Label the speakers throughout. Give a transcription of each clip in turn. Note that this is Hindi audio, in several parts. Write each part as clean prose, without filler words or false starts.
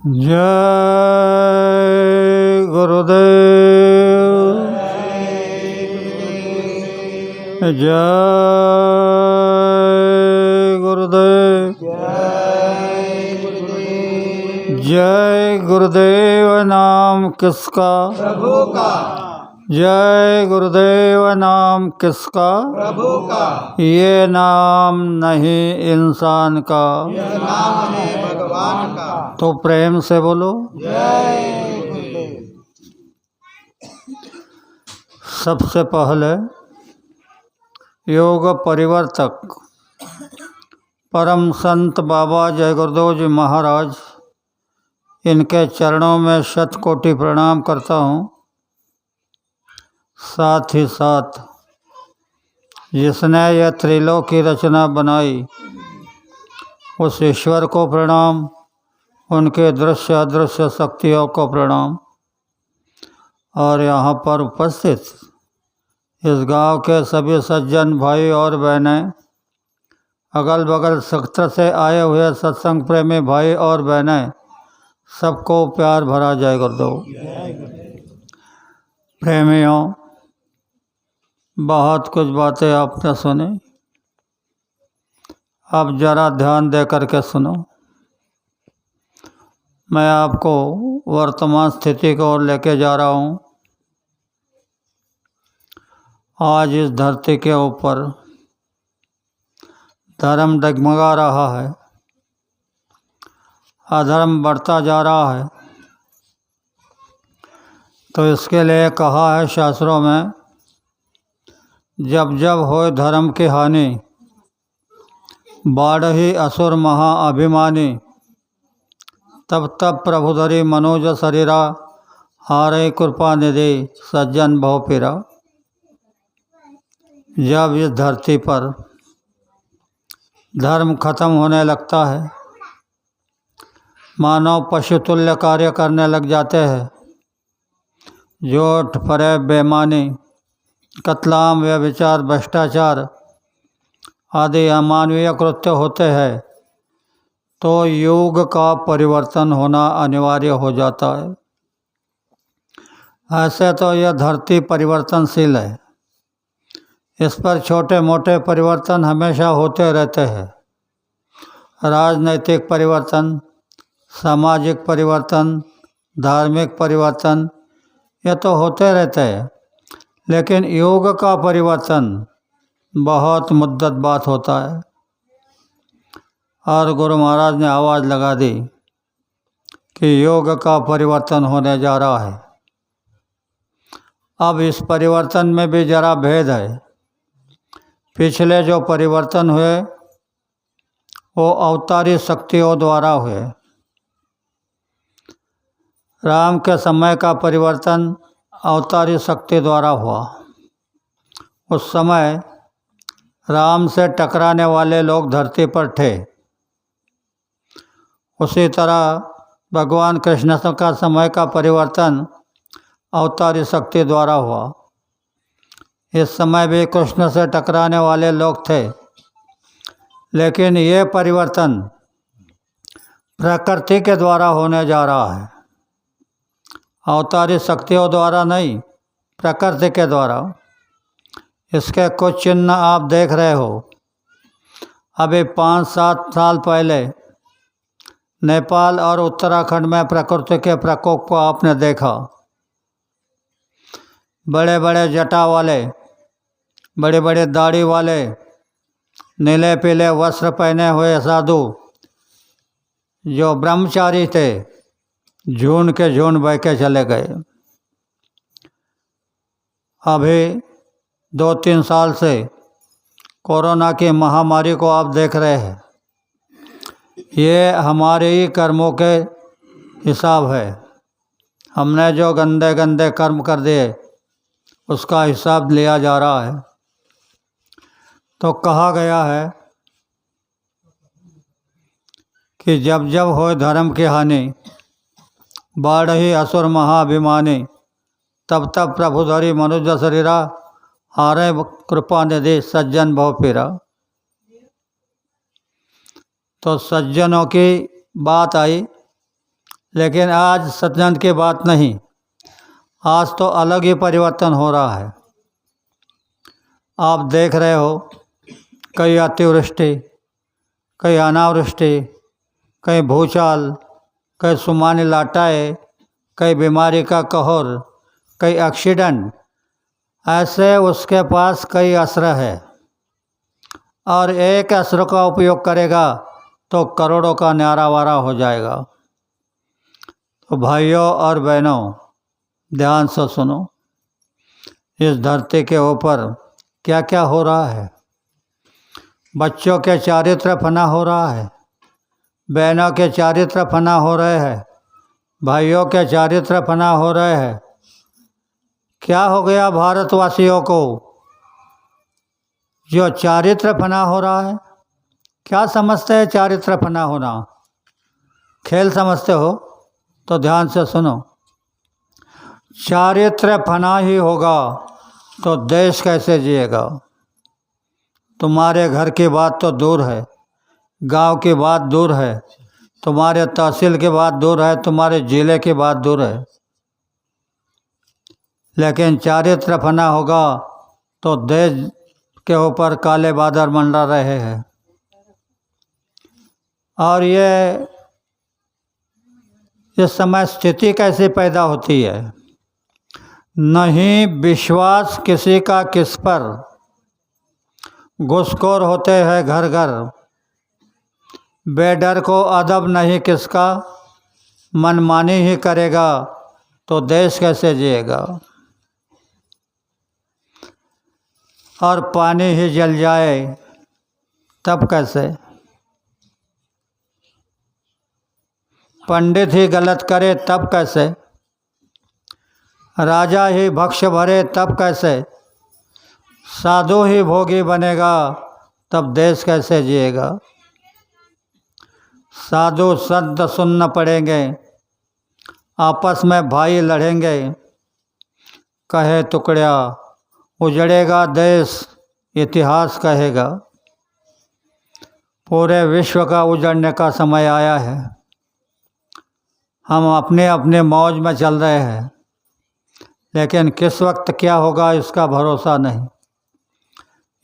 Speaker 1: जय गुरुदेव। जय गुरुदेव। जय गुरुदेव नाम किसका?
Speaker 2: प्रभु का।
Speaker 1: जय गुरुदेव नाम किसका?
Speaker 2: प्रभु का।
Speaker 1: ये नाम नहीं इंसान का,
Speaker 2: यह नाम है भगवान का।
Speaker 1: तो प्रेम से बोलो
Speaker 2: जय गुरुदेव।
Speaker 1: सबसे पहले योग परिवर्तक परम संत बाबा जय गुरुदेव जी महाराज, इनके चरणों में शतकोटि प्रणाम करता हूँ। साथ ही साथ जिसने यह त्रिलोक की रचना बनाई उस ईश्वर को प्रणाम, उनके दृश्य अदृश्य शक्तियों को प्रणाम। और यहाँ पर उपस्थित इस गांव के सभी सज्जन भाई और बहनें, अगल बगल क्षेत्र से आए हुए सत्संग प्रेमी भाई और बहनें, सबको प्यार भरा जय गुरुदेव। प्रेमियों, बहुत कुछ बातें आपने सुनी, अब जरा ध्यान दे करके सुनो। मैं आपको वर्तमान स्थिति को ओर लेके जा रहा हूँ। आज इस धरती के ऊपर धर्म डगमगा रहा है, अधर्म बढ़ता जा रहा है। तो इसके लिए कहा है शास्त्रों में, जब जब होए धर्म की हानि, बाढ़ही असुर महाअभिमानी, तब तब प्रभु धरी मनोज शरीरा, हारे कृपा निधि सज्जन भव पीरा। जब इस धरती पर धर्म खत्म होने लगता है, मानव पशुतुल्य कार्य करने लग जाते हैं, झूठ फरेब बेईमानी, कत्लाम व्यभिचार भ्रष्टाचार आदि अमानवीय कृत्य होते हैं, तो युग का परिवर्तन होना अनिवार्य हो जाता है। ऐसे तो यह धरती परिवर्तनशील है, इस पर छोटे मोटे परिवर्तन हमेशा होते रहते हैं। राजनैतिक परिवर्तन, सामाजिक परिवर्तन, धार्मिक परिवर्तन, ये तो होते रहते हैं। लेकिन योग का परिवर्तन बहुत मुद्दत बात होता है। और गुरु महाराज ने आवाज़ लगा दी कि योग का परिवर्तन होने जा रहा है। अब इस परिवर्तन में भी जरा भेद है। पिछले जो परिवर्तन हुए वो अवतारी शक्तियों द्वारा हुए। राम के समय का परिवर्तन अवतारी शक्ति द्वारा हुआ। उस समय राम से टकराने वाले लोग धरती पर थे। उसी तरह भगवान कृष्ण का समय का परिवर्तन अवतारी शक्ति द्वारा हुआ। इस समय भी कृष्ण से टकराने वाले लोग थे, लेकिन ये परिवर्तन प्रकृति के द्वारा होने जा रहा है, अवतारी शक्तियों द्वारा नहीं, प्रकृति के द्वारा। इसके कुछ चिन्ह आप देख रहे हो। अभी 5-7 साल पहले नेपाल और उत्तराखंड में प्रकृति के प्रकोप को आपने देखा। बड़े बड़े जटा वाले, बड़े बड़े दाढ़ी वाले, नीले पीले वस्त्र पहने हुए साधु जो ब्रह्मचारी थे, झून के झून बह के चले गए। अभी 2-3 साल से कोरोना की महामारी को आप देख रहे हैं। ये हमारे ही कर्मों के हिसाब है। हमने जो गंदे गंदे कर्म कर दिए उसका हिसाब लिया जा रहा है। तो कहा गया है कि जब जब होए धर्म की हानि, बाढ़ही असुर महाअभिमानी, तब तब प्रभु धरी मनुज शरीरा, हारे कृपा निधि सज्जन भव पीरा। तो सज्जनों की बात आई, लेकिन आज सत्यनारायण की बात नहीं, आज तो अलग ही परिवर्तन हो रहा है। आप देख रहे हो, कहीं अतिवृष्टि, कहीं अनावृष्टि, कहीं भूचाल, कहीं सुमानी लाटाएँ, कहीं बीमारी का कहर, कहीं एक्सीडेंट, ऐसे उसके पास कई अस्त्र है और एक अस्त्र का उपयोग करेगा तो करोड़ों का न्यारा वारा हो जाएगा। तो भाइयों और बहनों, ध्यान से सुनो, इस धरती के ऊपर क्या क्या हो रहा है। बच्चों के चारित्र फना हो रहा है, बहनों के चारित्र फना हो रहे हैं, भाइयों के चारित्र फना हो रहे हैं। क्या हो गया भारतवासियों को जो चारित्र फना हो रहा है? क्या समझते हैं चारित्र फना होना? खेल समझते हो? तो ध्यान से सुनो, चारित्र फना ही होगा तो देश कैसे जिएगा? तुम्हारे घर की बात तो दूर है, गांव की बात दूर है, तुम्हारे तहसील की बात दूर है, तुम्हारे जिले की बात दूर है, लेकिन चारित्र फना होगा तो देश के ऊपर काले बादल मंडरा रहे हैं। और ये इस समय स्थिति कैसे पैदा होती है? नहीं विश्वास किसी का किस पर, घुसखोर होते हैं घर घर, बेडर को अदब नहीं किसका, मनमानी ही करेगा तो देश कैसे जिएगा? और पानी ही जल जाए तब कैसे? पंडित ही गलत करे तब कैसे? राजा ही भक्ष भरे तब कैसे? साधु ही भोगी बनेगा तब देश कैसे जिएगा? साधु संत सुनना पड़ेंगे, आपस में भाई लड़ेंगे, कहे टुकड़ा उजड़ेगा देश, इतिहास कहेगा। पूरे विश्व का उजड़ने का समय आया है। हम अपने अपने मौज में चल रहे हैं, लेकिन किस वक्त क्या होगा इसका भरोसा नहीं।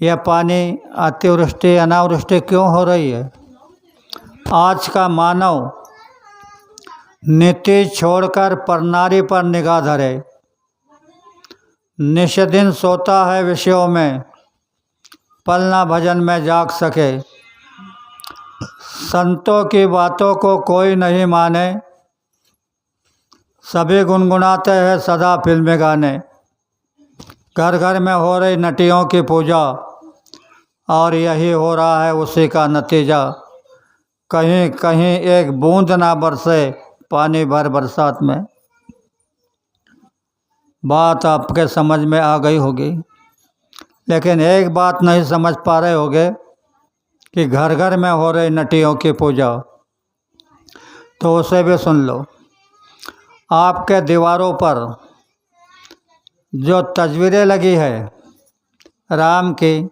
Speaker 1: यह पानी अतिवृष्टि अनावृष्टि क्यों हो रही है? आज का मानव नीति छोड़कर परनारी पर निगाह धरे, निष्दिन सोता है विषयों में, पलना भजन में जाग सके। संतों की बातों को कोई नहीं माने, सभी गुनगुनाते हैं सदा फिल्मी गाने। घर घर में हो रही नटियों की पूजा और यही हो रहा है उसी का नतीजा। कहीं कहीं एक बूंद ना बरसे पानी भर बरसात में। बात आपके समझ में आ गई होगी, लेकिन एक बात नहीं समझ पा रहे होगे कि घर घर में हो रही नटियों की पूजा। तो उसे भी सुन लो। आपके दीवारों पर जो तस्वीरें लगी है, राम की,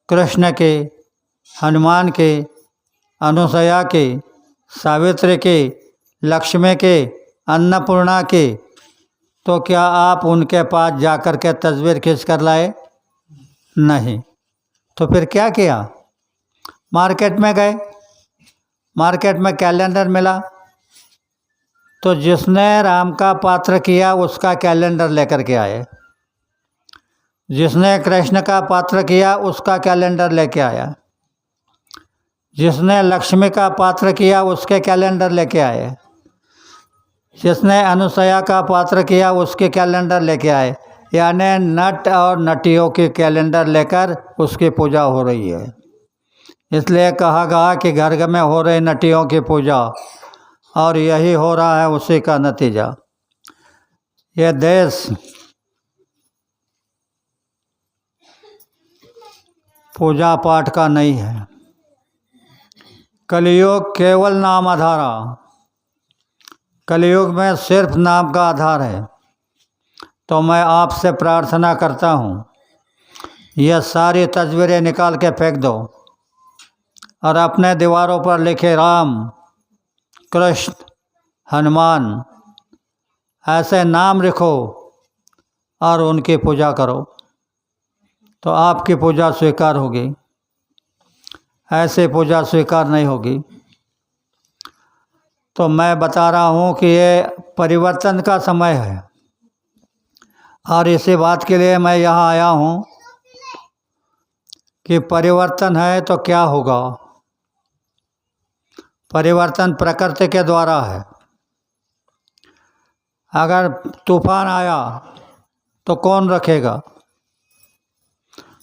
Speaker 1: कृष्ण की, हनुमान की, अनुसया की, सावित्री की, लक्ष्मी की, अन्नपूर्णा की, तो क्या आप उनके पास जाकर के तस्वीर खींच कर लाए? नहीं। तो फिर क्या किया? मार्केट में गए, मार्केट में कैलेंडर मिला, तो जिसने राम का पात्र किया उसका कैलेंडर लेकर के आए, जिसने कृष्ण का पात्र किया उसका कैलेंडर लेके आया, जिसने लक्ष्मी का पात्र किया उसके कैलेंडर लेके आए, जिसने अनुसया का पात्र किया उसके कैलेंडर लेके आए। यानी नट और नटियों के कैलेंडर लेकर उसकी पूजा हो रही है। इसलिए कहा गया कि घर घर में हो रही नटियों की पूजा, और यही हो रहा है उसी का नतीजा। ये देश पूजा पाठ का नहीं है। कलयुग केवल नाम आधारा, कलयुग में सिर्फ नाम का आधार है। तो मैं आपसे प्रार्थना करता हूँ, यह सारी तस्वीरें निकाल के फेंक दो और अपने दीवारों पर लिखे राम, कृष्ण, हनुमान, ऐसे नाम लिखो और उनकी पूजा करो तो आपकी पूजा स्वीकार होगी। ऐसे पूजा स्वीकार नहीं होगी। तो मैं बता रहा हूँ कि ये परिवर्तन का समय है और इसी बात के लिए मैं यहाँ आया हूँ कि परिवर्तन है तो क्या होगा। परिवर्तन प्रकृति के द्वारा है। अगर तूफान आया तो कौन रखेगा?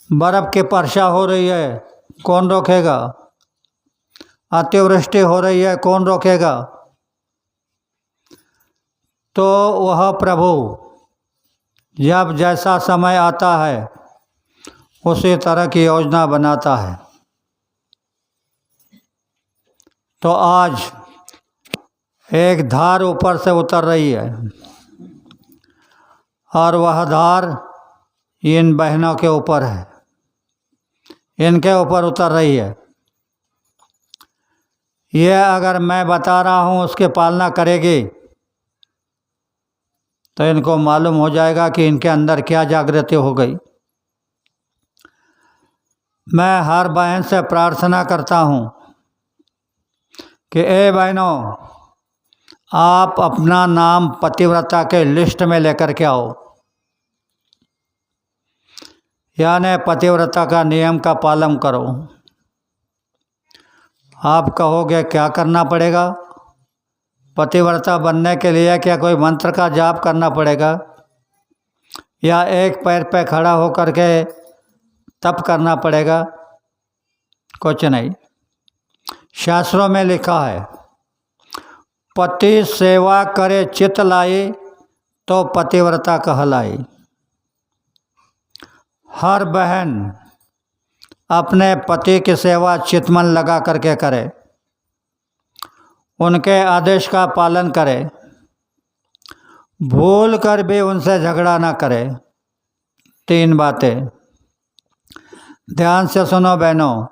Speaker 1: बर्फ़ की वर्षा हो रही है, कौन रोकेगा? अतिवृष्टि हो रही है, कौन रोकेगा? तो वह प्रभु जब जैसा समय आता है उसी तरह की योजना बनाता है। तो आज एक धार ऊपर से उतर रही है और वह धार इन बहनों के ऊपर है, इनके ऊपर उतर रही है। यह अगर मैं बता रहा हूँ उसकी पालना करेगी तो इनको मालूम हो जाएगा कि इनके अंदर क्या जागृति हो गई। मैं हर बहन से प्रार्थना करता हूँ कि ए बहनों, आप अपना नाम पतिव्रता के लिस्ट में लेकर के आओ। यानी पतिव्रता का नियम का पालन करो। आप कहोगे क्या करना पड़ेगा? पतिव्रता बनने के लिए क्या कोई मंत्र का जाप करना पड़ेगा या एक पैर पे खड़ा होकर के तप करना पड़ेगा? कुछ नहीं। शास्त्रों में लिखा है, पति सेवा करे चित लाई तो पतिव्रता कहलाई। हर बहन अपने पति की सेवा चितमन लगा करके करे, उनके आदेश का पालन करे, भूल कर भी उनसे झगड़ा ना करे। 3 बातें ध्यान से सुनो बहनों।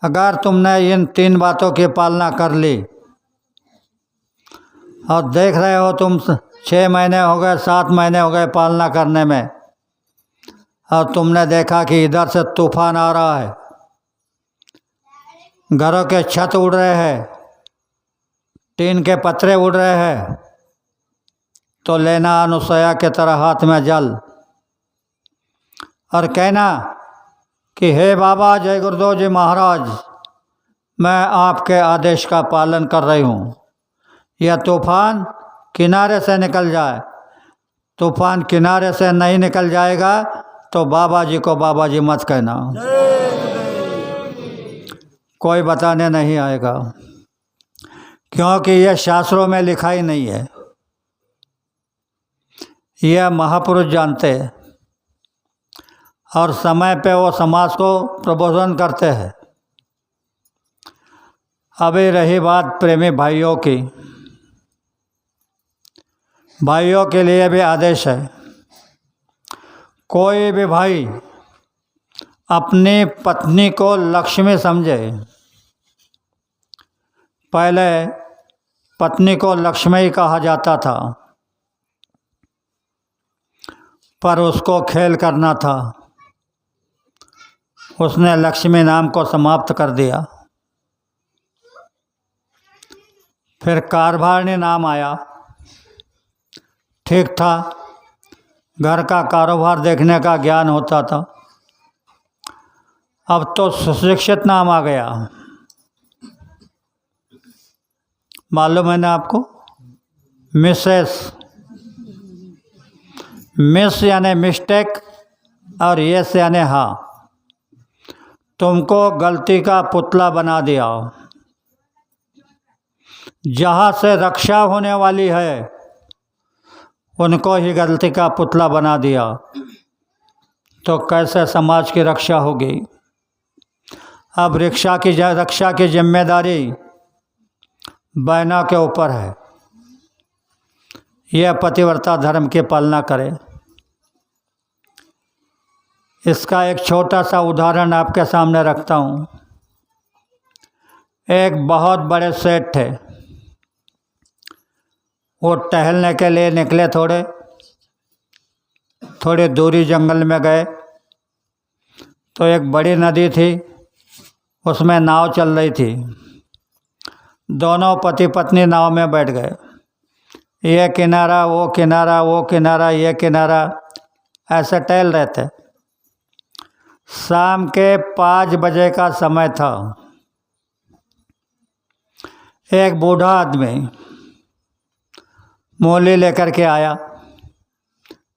Speaker 1: अगर तुमने इन 3 बातों की पालना कर ली और देख रहे हो तुम 6 महीने हो गए, 7 महीने हो गए पालना करने में, और तुमने देखा कि इधर से तूफान आ रहा है, घरों के छत उड़ रहे हैं, टीन के पत्रे उड़ रहे हैं, तो लेना अनुसया के तरह हाथ में जल और कहना कि हे बाबा जय गुरुदेव जी महाराज, मैं आपके आदेश का पालन कर रही हूँ। यह तूफान किनारे से निकल जाए। तूफान किनारे से नहीं निकल जाएगा तो बाबा जी को बाबा जी मत कहना, कोई बताने नहीं आएगा, क्योंकि यह शास्त्रों में लिखा ही नहीं है। यह महापुरुष जानते हैं और समय पे वो समाज को प्रबोधन करते हैं। अभी रही बात प्रेमी भाइयों की, भाइयों के लिए भी आदेश है, कोई भी भाई अपनी पत्नी को लक्ष्मी समझे। पहले पत्नी को लक्ष्मी कहा जाता था, पर उसको खेल करना था, उसने लक्ष्मी नाम को समाप्त कर दिया। फिर कारभारनी नाम आया, ठीक था, घर का कारोबार देखने का ज्ञान होता था। अब तो सुशिक्षित नाम आ गया, मालूम है ना आपको? मिसेस, मिस यानी मिस्टेक और यस यानी हाँ। तुमको गलती का पुतला बना दिया। जहाँ से रक्षा होने वाली है उनको ही गलती का पुतला बना दिया, तो कैसे समाज की रक्षा होगी? अब रक्षा की जिम्मेदारी बहनों के ऊपर है। यह पतिव्रता धर्म की पालना करे। इसका एक छोटा सा उदाहरण आपके सामने रखता हूँ। एक बहुत बड़े सेठ थे, वो टहलने के लिए निकले, थोड़ी दूरी जंगल में गए तो एक बड़ी नदी थी, उसमें नाव चल रही थी। दोनों पति पत्नी नाव में बैठ गए, ये किनारा वो किनारा, वो किनारा ये किनारा, ऐसे टहल रहे थे। शाम के 5 बजे का समय था। एक बूढ़ा आदमी मूली लेकर के आया।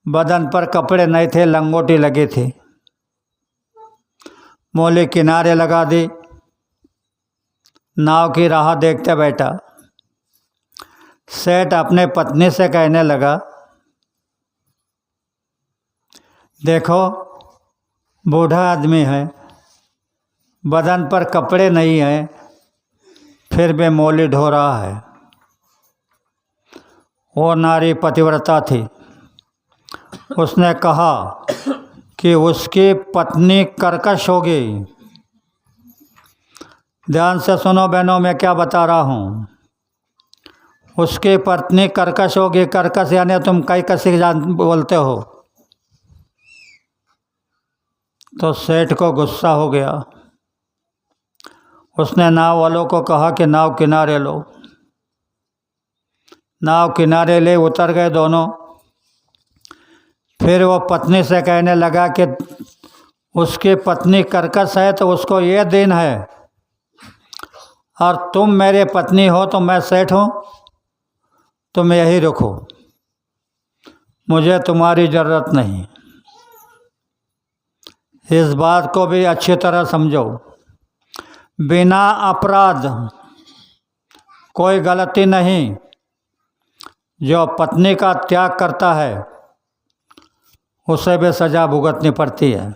Speaker 1: बदन पर कपड़े नहीं थे, लंगोटी लगी थी। मूली किनारे लगा दी, नाव की राह देखते बैठा। सेठ अपने पत्नी से कहने लगा, देखो बूढ़ा आदमी है, बदन पर कपड़े नहीं हैं, फिर भी मूली ढो रहा है। वो नारी पतिव्रता थी। उसने कहा कि उसकी पत्नी कर्कश होगी। ध्यान से सुनो बहनों, मैं क्या बता रहा हूँ। उसकी पत्नी कर्कश होगी। कर्कश यानी तुम कई कसी जान बोलते हो। तो सेठ को गुस्सा हो गया। उसने नाव वालों को कहा कि नाव किनारे लो। नाव किनारे ले उतर गए दोनों। फिर वो पत्नी से कहने लगा कि उसकी पत्नी कर्कश है तो उसको ये दिन है, और तुम मेरे पत्नी हो तो मैं सेठ हूँ, तुम यही रखो, मुझे तुम्हारी ज़रूरत नहीं। इस बात को भी अच्छी तरह समझो। बिना अपराध कोई गलती नहीं, जो पत्नी का त्याग करता है उसे भी सज़ा भुगतनी पड़ती है।